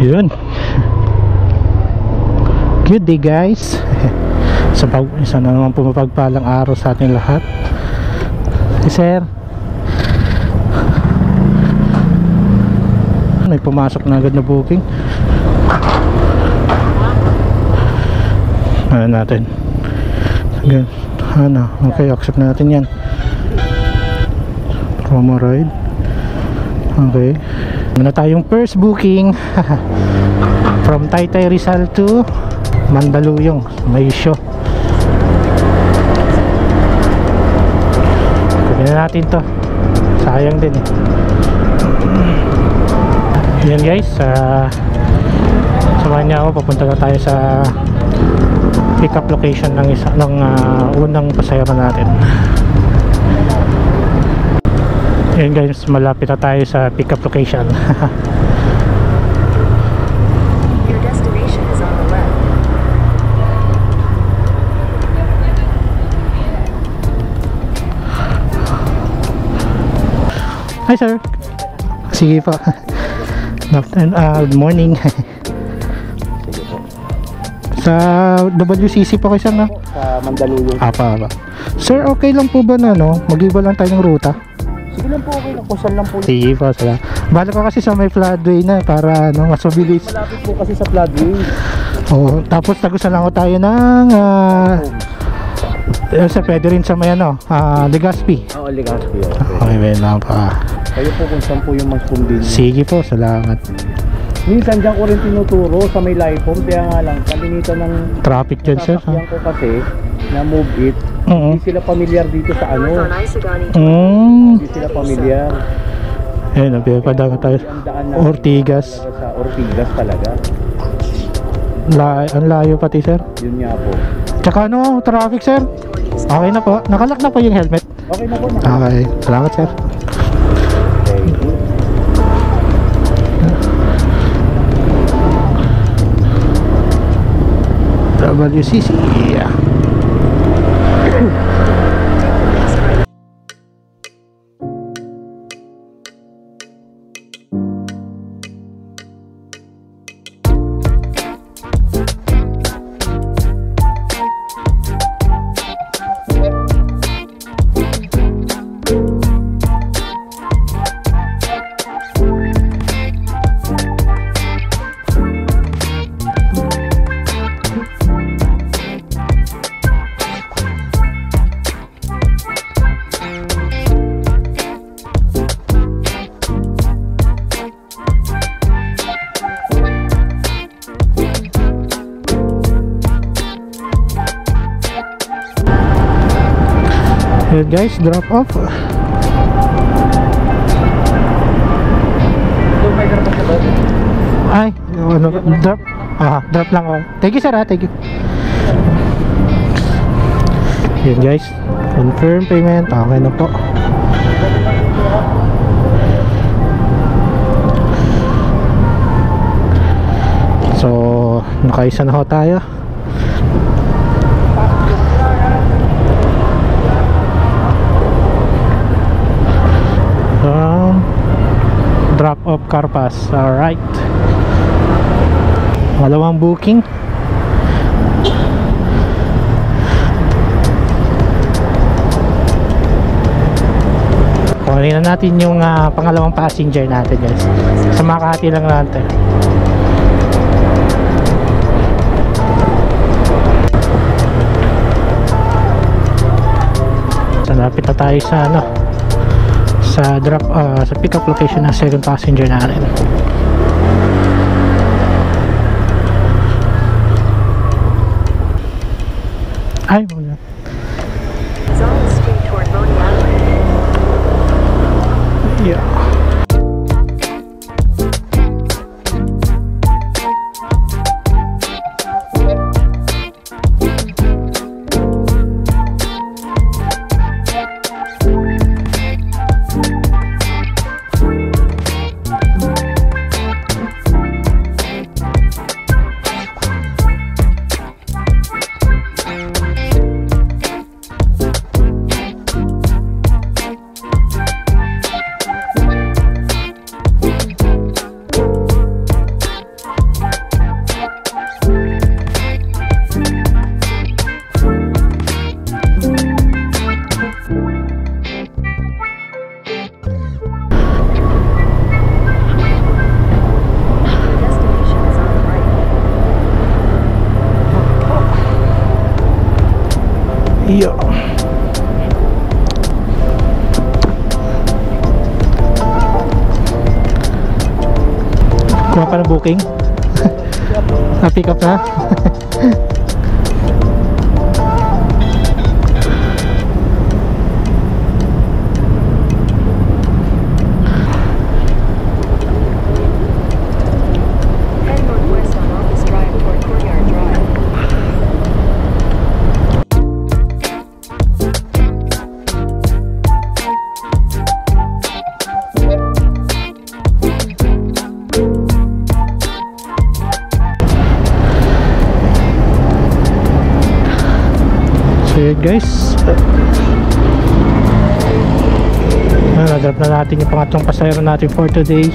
Yun. Good day guys. Isa na naman pumapagpalang araw sa ating lahat. Sir, may pumasok na agad na booking. Ano natin? Ano? Okay, accept natin yan. Promo ride. Okay. Muna tayong first booking. From Taytay Rizal to Mandaluyong, may show. Kunin na natin to. Sayang din eh. Yan guys, samahan niya ako, papunta na tayo sa pick up location ng unang pasahero natin. Yan guys, malapit na tayo sa pick up location. Your destination is on the left. Hi sir. Sige po. Good morning. Sa WCC po kayo sir, no? Sa Mandaluyong. Apa. Sir, okay lang po ba na mag-iba lang tayo ng ruta? Sige lang po, okay lang. Kung saan lang po. Sige po, sir. Bala ko kasi sa may floodway na para mas mabilis. Malapit po kasi sa floodway. Oo, tapos tagusan lang ko tayo ng sa pwede rin sa may Legazpi. Oo, Legazpi. Okay, well lang pa. Kayo po kung saan po yung mas convenient. Sige po, salamat. Minsan dyan ko rin tinuturo sa may live home. Kaya nga lang, kalinitan ng Traffic dyan sir. sasakyan ko kasi na move it. Hindi sila familiar dito sa North ano. on Isagani. Hindi sila familiar. Ayun, napipadaan tayo. Ang daan na Ortigas. sa Ortigas talaga. Ang layo pati sir. Yun nga po. Tsaka traffic sir. Okay na po. Nakalock na po yung helmet. Okay na po. Okay, salamat sir. WCC. Here guys, drop off. Ay, drop. Drop lang ako. Thank you sir thank you. Here guys, confirm payment. Okay na po. So, nakaisa na ho tayo. Drop off car pass. Alright, malawang booking. Kunin na natin yung pangalawang passenger natin guys. Sa Makati lang natin. So lapit na tayo sa sa pick up location ng second passenger natin. Ay, wala. It's on the street toward Boney Island. Yeah. Yo. Kuha pa ng booking? Na-pick up na? Head northwest on Office Drive toward Courtyard Drive. So yun guys, na-drop na natin yung pangatlong pasahero natin for today.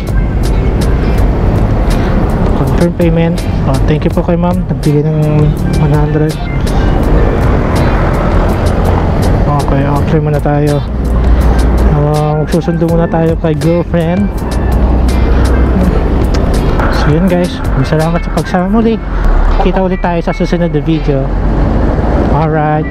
Confirm payment. Thank you po kay ma'am, nagbigay ng 100. Okay, after muna tayo. Magsusundo muna tayo kay girlfriend. So yun guys, salamat sa pagsama muli. Kita ulit tayo sa susunod na video. Alright.